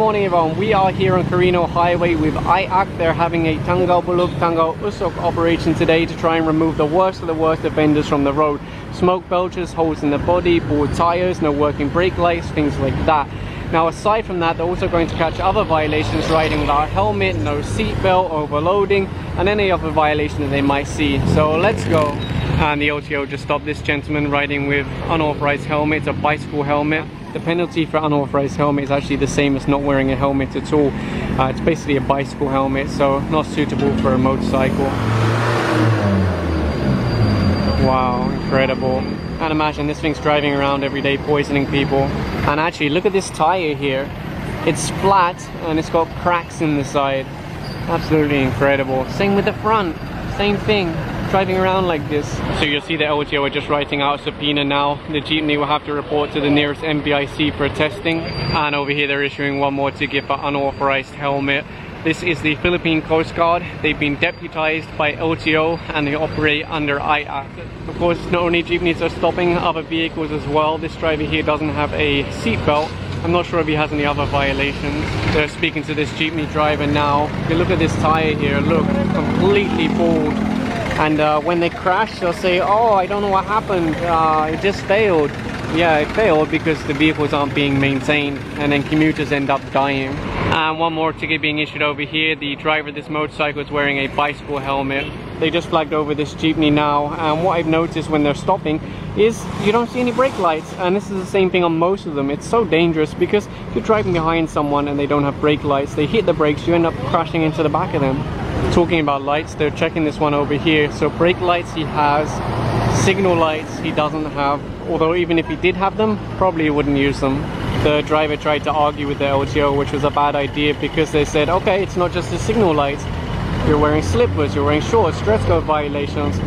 morning everyone, we are here on Carino Highway with IACT. They're having a Tanggal Bulok, Tanggal Usok operation today to try and remove the worst of the worst offenders from the road. Smoke belchers, holes in the body, bored tires, no working brake lights, things like that. Now aside from that, they're also going to catch other violations: riding without a helmet, no seatbelt, overloading, and any other violation that they might see. So let's go. And the LTO just stopped this gentleman riding with unauthorized helmet, a bicycle helmet. The penalty for unauthorized helmet is actually the same as not wearing a helmet at all. It's basically a bicycle helmet, so not suitable for a motorcycle. Wow, incredible. And imagine this thing's driving around every day poisoning people. And actually look at this tire here. It's flat and it's got cracks in the side. Absolutely incredible. Same with the front, same thing. Driving around like this. So you'll see the LTO are just writing out a subpoena now. The Jeepney will have to report to the nearest MBIC for testing. And over here they're issuing one more ticket for unauthorized helmet. This is the Philippine Coast Guard. They've been deputized by LTO and they operate under IACT. Of course, not only Jeepneys are stopping, other vehicles as well. This driver here doesn't have a seatbelt. I'm not sure if he has any other violations. They're speaking to this Jeepney driver now. If you look at this tire here, look, completely bald. And when they crash, they'll say, oh, I don't know what happened, it just failed. Yeah, it failed because the vehicles aren't being maintained, and then commuters end up dying. And one more ticket being issued over here. The driver of this motorcycle is wearing a bicycle helmet. They just flagged over this Jeepney now, and what I've noticed when they're stopping is you don't see any brake lights. And this is the same thing on most of them. It's so dangerous because if you're driving behind someone and they don't have brake lights, they hit the brakes, you end up crashing into the back of them. Talking about lights, they're checking this one over here. So brake lights he has, signal lights he doesn't have, although even if he did have them, probably he wouldn't use them. The driver tried to argue with the LTO, which was a bad idea, because they said, okay, it's not just the signal lights, you're wearing slippers, you're wearing shorts, dress code violations.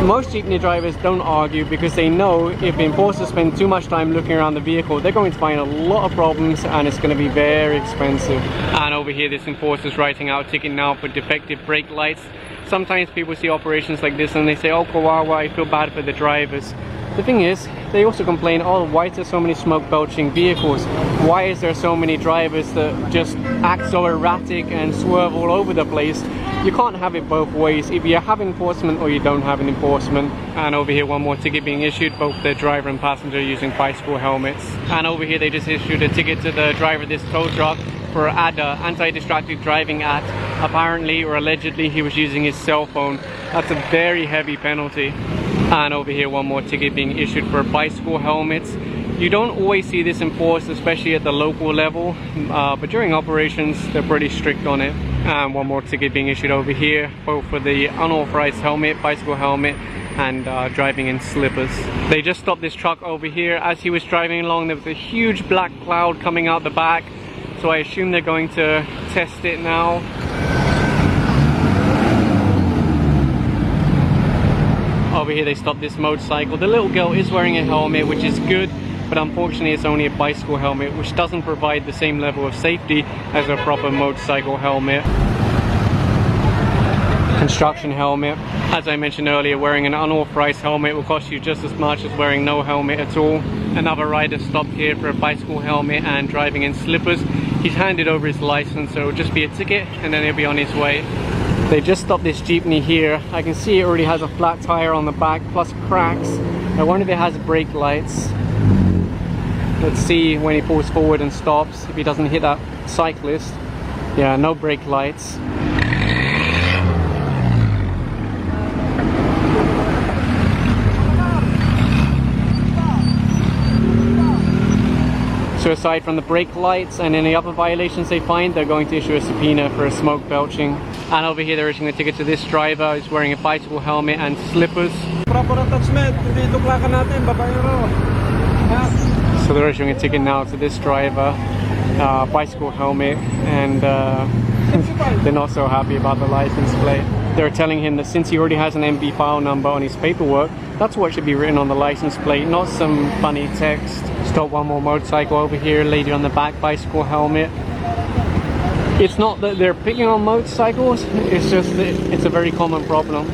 Most Jeepney drivers don't argue because they know if the enforcers spend too much time looking around the vehicle, they're going to find a lot of problems and it's going to be very expensive. And over here this enforcer's writing out a ticket now for defective brake lights. Sometimes people see operations like this and they say, oh Kawawa, I feel bad for the drivers. The thing is, they also complain, oh, why is there so many smoke belching vehicles? Why is there so many drivers that just act so erratic and swerve all over the place? You can't have it both ways. Either you have enforcement or you don't have an enforcement. And over here one more ticket being issued, both the driver and passenger using bicycle helmets. And over here they just issued a ticket to the driver of this tow truck for ADA, Anti-Distracted Driving Act. Apparently or allegedly he was using his cell phone. That's a very heavy penalty. And over here one more ticket being issued for bicycle helmets. You don't always see this enforced, especially at the local level, but during operations they're pretty strict on it. And one more ticket being issued over here, both for the unauthorized helmet, bicycle helmet, and driving in slippers. They just stopped this truck over here. As he was driving along, there was a huge black cloud coming out the back, so I assume they're going to test it now. Over here they stopped this motorcycle. The little girl is wearing a helmet, which is good, but unfortunately it's only a bicycle helmet, which doesn't provide the same level of safety as a proper motorcycle helmet. Construction helmet. As I mentioned earlier, wearing an unauthorized helmet will cost you just as much as wearing no helmet at all. Another rider stopped here for a bicycle helmet and driving in slippers. He's handed over his license, so it'll just be a ticket and then he'll be on his way. They just stopped this Jeepney here. I can see it already has a flat tire on the back plus cracks. I wonder if it has brake lights. Let's see when he pulls forward and stops, if he doesn't hit that cyclist. Yeah, no brake lights. So aside from the brake lights and any other violations they find, they're going to issue a subpoena for a smoke belching. And over here they're issuing a ticket to this driver who's wearing a bicycle helmet and slippers. So they're issuing a ticket now to this driver, bicycle helmet, and they're not so happy about the license plate. They're telling him that since he already has an MB file number on his paperwork, that's what should be written on the license plate, not some funny text. Stop one more motorcycle over here, lady on the back, bicycle helmet. It's not that they're picking on motorcycles, it's just that it's a very common problem.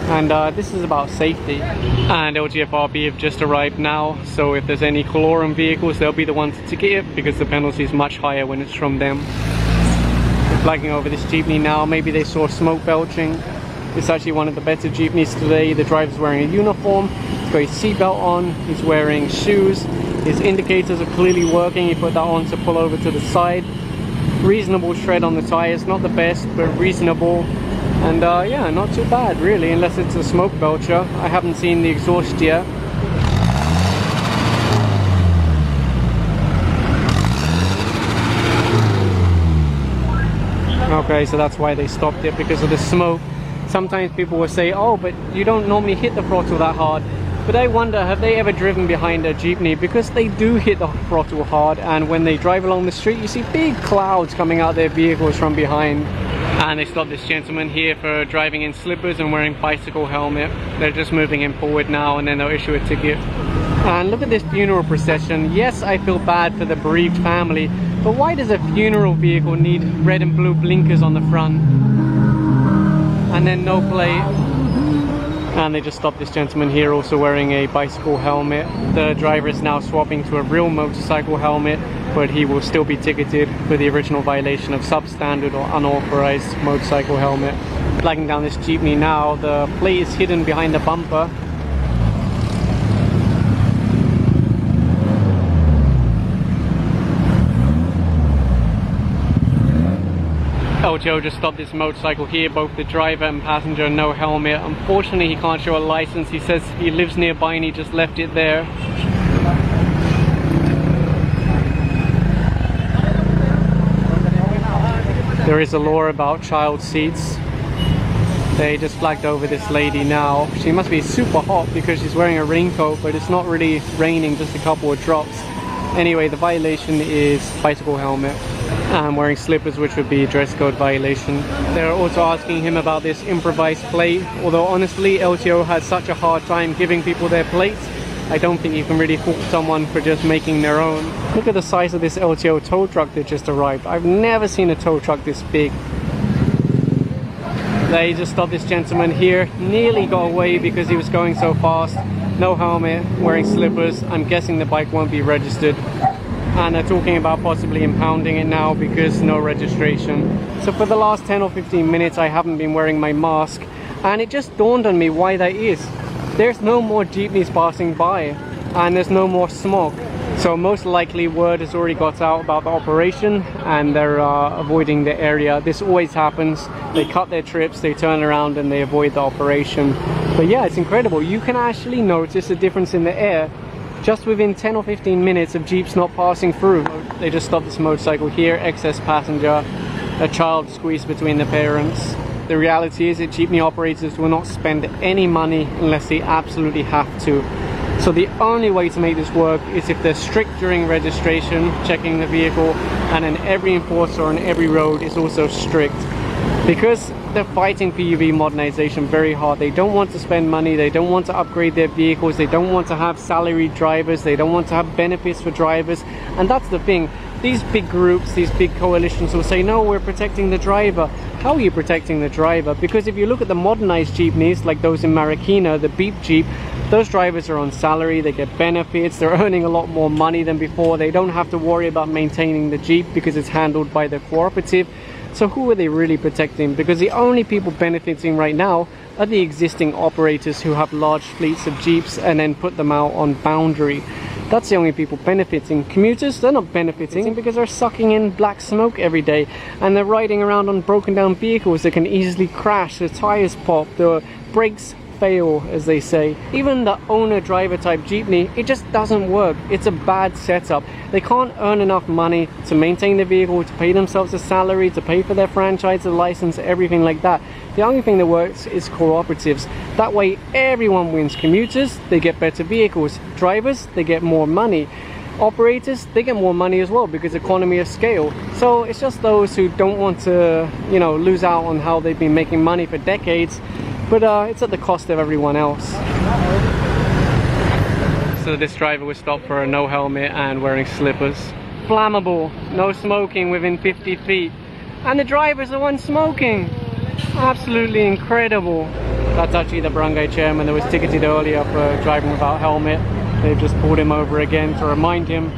and this is about safety. And LTFRB have just arrived now, so if there's any colorum vehicles, they'll be the ones to ticket it because the penalty is much higher when it's from them. They're flagging over this Jeepney now. Maybe they saw smoke belching. It's actually one of the better Jeepneys today. The driver's wearing a uniform, he's got his seatbelt on, he's wearing shoes, his indicators are clearly working. He put that on to pull over to the side. Reasonable tread on the tires, not the best, but reasonable. And yeah, not too bad really, unless it's a smoke belcher. I haven't seen the exhaust yet. Okay, so that's why they stopped it, because of the smoke. Sometimes people will say, oh, but you don't normally hit the throttle that hard. But I wonder, have they ever driven behind a Jeepney? Because they do hit the throttle hard, and when they drive along the street, you see big clouds coming out of their vehicles from behind. And they stopped this gentleman here for driving in slippers and wearing bicycle helmet. They're just moving him forward now, and then they'll issue a ticket. And look at this funeral procession. Yes, I feel bad for the bereaved family, but why does a funeral vehicle need red and blue blinkers on the front? And then no plate? And they just stopped this gentleman here also wearing a bicycle helmet. The driver is now swapping to a real motorcycle helmet, but he will still be ticketed for the original violation of substandard or unauthorized motorcycle helmet. Flagging down this Jeepney now. The plate is hidden behind the bumper. LTO just stopped this motorcycle here, both the driver and passenger, no helmet. Unfortunately, he can't show a license. He says he lives nearby and he just left it there. There is a law about child seats. They just flagged over this lady now. She must be super hot because she's wearing a raincoat, but it's not really raining, just a couple of drops. Anyway, the violation is bicycle helmet. And wearing slippers, which would be a dress code violation. They're also asking him about this improvised plate, although honestly LTO has such a hard time giving people their plates. I don't think you can really fault someone for just making their own. Look at the size of this LTO tow truck that just arrived. I've never seen a tow truck this big. They just stopped this gentleman here, nearly got away because he was going so fast. No helmet, wearing slippers. I'm guessing the bike won't be registered. And they're talking about possibly impounding it now because no registration. So for the last 10 or 15 minutes I haven't been wearing my mask, and it just dawned on me why that is. There's no more Jeepneys passing by and there's no more smog. So most likely word has already got out about the operation and they're avoiding the area. This always happens. They cut their trips, they turn around and they avoid the operation. But yeah, it's incredible. You can actually notice a difference in the air just within 10 or 15 minutes of Jeeps not passing through. They just stopped this motorcycle here, excess passenger, a child squeezed between the parents. The reality is that Jeepney operators will not spend any money unless they absolutely have to. So the only way to make this work is if they're strict during registration, checking the vehicle, and then every enforcer on every road is also strict. Because they're fighting PUV modernization very hard. They don't want to spend money, they don't want to upgrade their vehicles, they don't want to have salaried drivers, they don't want to have benefits for drivers. And that's the thing. These big groups, these big coalitions will say, no, we're protecting the driver. How are you protecting the driver? Because if you look at the modernized Jeepneys, like those in Marikina, the beep Jeep, those drivers are on salary, they get benefits, they're earning a lot more money than before. They don't have to worry about maintaining the Jeep because it's handled by the cooperative. So who are they really protecting? Because the only people benefiting right now are the existing operators who have large fleets of Jeeps and then put them out on boundary. That's the only people benefiting. Commuters, they're not benefiting because they're sucking in black smoke every day and they're riding around on broken down vehicles that can easily crash, the tires pop, the brakes fail, as they say. Even the owner-driver type Jeepney, it just doesn't work. It's a bad setup. They can't earn enough money to maintain the vehicle, to pay themselves a salary, to pay for their franchise, the license, everything like that. The only thing that works is cooperatives. That way everyone wins. Commuters, they get better vehicles. Drivers, they get more money. Operators, they get more money as well because economy of scale. So it's just those who don't want to, you know, lose out on how they've been making money for decades, but it's at the cost of everyone else. So this driver was stopped for a no helmet and wearing slippers. Flammable, no smoking within 50 feet. And the driver's the one smoking. Absolutely incredible. That's actually the barangay chairman that was ticketed earlier for driving without helmet. They've just pulled him over again to remind him